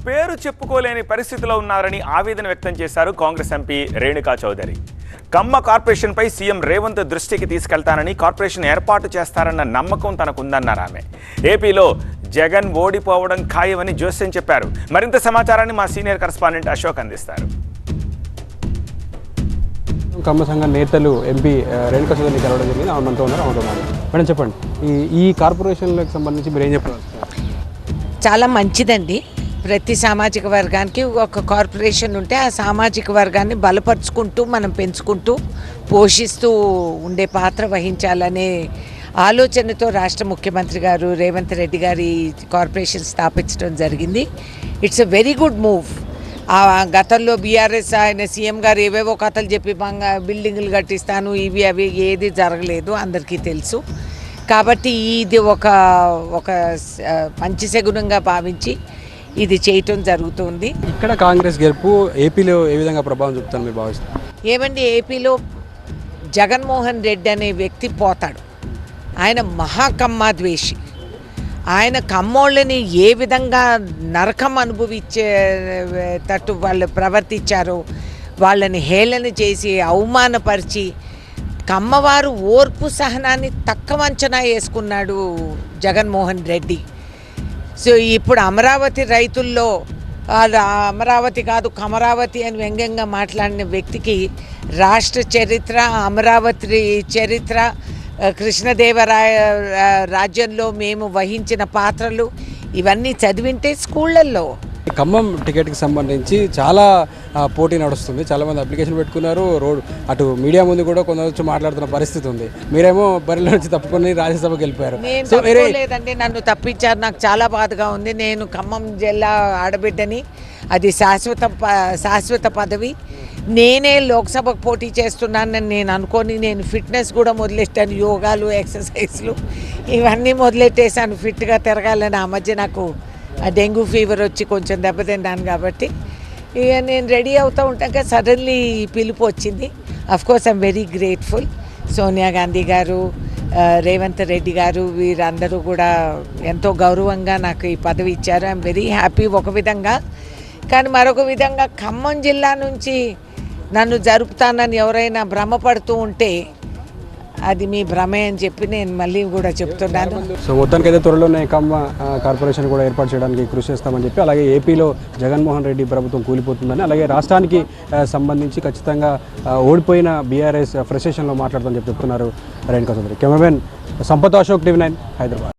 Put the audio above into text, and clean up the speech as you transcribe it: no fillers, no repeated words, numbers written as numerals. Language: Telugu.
పేరు చెప్పుకోలేని పరిస్థితిలో ఉన్నారని ఆవేదన వ్యక్తం చేశారు కాంగ్రెస్ ఎంపీ రేణుకా చౌదరి. కమ్మ కార్పొరేషన్పై సీఎం రేవంత్ దృష్టికి తీసుకెళ్తానని, కార్పొరేషన్ ఏర్పాటు చేస్తారన్న నమ్మకం తనకుందన్నారు ఆమె. ఏపీలో జగన్ ఓడిపోవడం ఖాయమని జోస్యం చెప్పారు. మరింత సమాచారాన్ని మా సీనియర్ కరెస్పాండెంట్ అశోక్ అందిస్తారు. కమ్మ సంఘ నేతలు ఎంపీ రేణుకా చౌదరిని కలవడం జరిగింది. ఆమె మనతో ఉన్నారు. మేడం చెప్పండి, ఈ కార్పొరేషన్లకు సంబంధించి మీరు ఏం చెప్పారు? చాలా మంచిదండి. ప్రతి సామాజిక వర్గానికి ఒక కార్పొరేషన్ ఉంటే ఆ సామాజిక వర్గాన్ని బలపరుచుకుంటూ మనం పెంచుకుంటూ పోషిస్తూ ఉండే పాత్ర వహించాలనే ఆలోచనతో రాష్ట్ర ముఖ్యమంత్రి గారు రేవంత్ రెడ్డి గారి కార్పొరేషన్ స్థాపించడం జరిగింది. It's a very good move. గతంలో బీఆర్ఎస్ ఆయన సీఎం గారు ఏవేవో కథలు చెప్పి బిల్డింగులు కట్టిస్తాను ఇవి అవి ఏది జరగలేదు, అందరికీ తెలుసు. కాబట్టి ఇది ఒక మంచి శగునంగా భావించి ఇది చేయటం జరుగుతుంది. ఇక్కడ కాంగ్రెస్ గెలుపు ఏపీలో ఏ విధంగా ప్రభావం చూపుతాను మీరు భావిస్తారు? ఏమండి, ఏపీలో జగన్మోహన్ రెడ్డి అనే వ్యక్తి పోతాడు. ఆయన మహాకమ్మాద్వేషి. ఆయన కమ్మోళ్ళని ఏ విధంగా నరకం అనుభవించేటట్టు వాళ్ళు ప్రవర్తించారో, వాళ్ళని హేళన చేసి అవమానపరిచి కమ్మవారు ఓర్పు సహనాన్ని తక్కువ అంచనా వేసుకున్నాడు జగన్మోహన్ రెడ్డి. సో ఇప్పుడు అమరావతి రైతుల్లో అమరావతి కాదు కమరావతి అని వ్యంగ్యంగా మాట్లాడిన వ్యక్తికి రాష్ట్ర చరిత్ర, అమరావతి చరిత్ర, కృష్ణదేవరాయ రాజ్యంలో మేము వహించిన పాత్రలు ఇవన్నీ చదివింటే స్కూళ్ళల్లో. ఖమ్మం టికెట్కి సంబంధించి చాలా పోటీ నడుస్తుంది. చాలామంది అప్లికేషన్ పెట్టుకున్నారు. అటు మీడియా ముందు కూడా కొందరు వచ్చి మాట్లాడుతున్న పరిస్థితి ఉంది. మీరేమో బరిలో నుంచి తప్పుకొని రాజ్యసభకి వెళ్ళిపోయారు. లేదండి, నన్ను తప్పించారు. నాకు చాలా బాధగా ఉంది. నేను ఖమ్మం జిల్లా ఆడబిడ్డని. అది శాశ్వత పదవి. నేనే లోక్సభకు పోటీ చేస్తున్నానని నేను అనుకొని నేను ఫిట్నెస్ కూడా మొదలెట్టాను. యోగాలు, ఎక్సర్సైజ్లు ఇవన్నీ మొదలెట్టేసాను ఫిట్గా తిరగాలని. ఆ మధ్య నాకు డెంగ్యూ ఫీవర్ వచ్చి కొంచెం దెబ్బతిన్నాను. కాబట్టి ఇక నేను రెడీ అవుతూ ఉంటాక సడన్లీ పిలుపు వచ్చింది. Of course I'm very grateful. Sonia Gandhi గారు, రేవంత్ రెడ్డి గారు వీరందరూ కూడా ఎంతో గౌరవంగా నాకు ఈ పదవి ఇచ్చారు. ఐఎమ్ వెరీ హ్యాపీ ఒక విధంగా. కానీ మరొక విధంగా ఖమ్మం జిల్లా నుంచి నన్ను జరుపుతానని ఎవరైనా భ్రమపడుతూ ఉంటే అది మీ భ్రమే అని చెప్పి నేను మళ్ళీ కూడా చెప్తున్నాను. సో మొత్తానికైతే త్వరలోనే ఖమ్మ కార్పొరేషన్ కూడా ఏర్పాటు చేయడానికి కృషి చేస్తామని చెప్పి, అలాగే ఏపీలో జగన్మోహన్ రెడ్డి ప్రభుత్వం కూలిపోతుందని, అలాగే రాష్ట్రానికి సంబంధించి ఖచ్చితంగా ఓడిపోయిన బీఆర్ఎస్ ఫ్రస్ట్రేషన్లో మాట్లాడుతామని చెప్తున్నారు రేణుకా చౌదరి. Cameraman Sampath, Ashok, TV9 Hyderabad.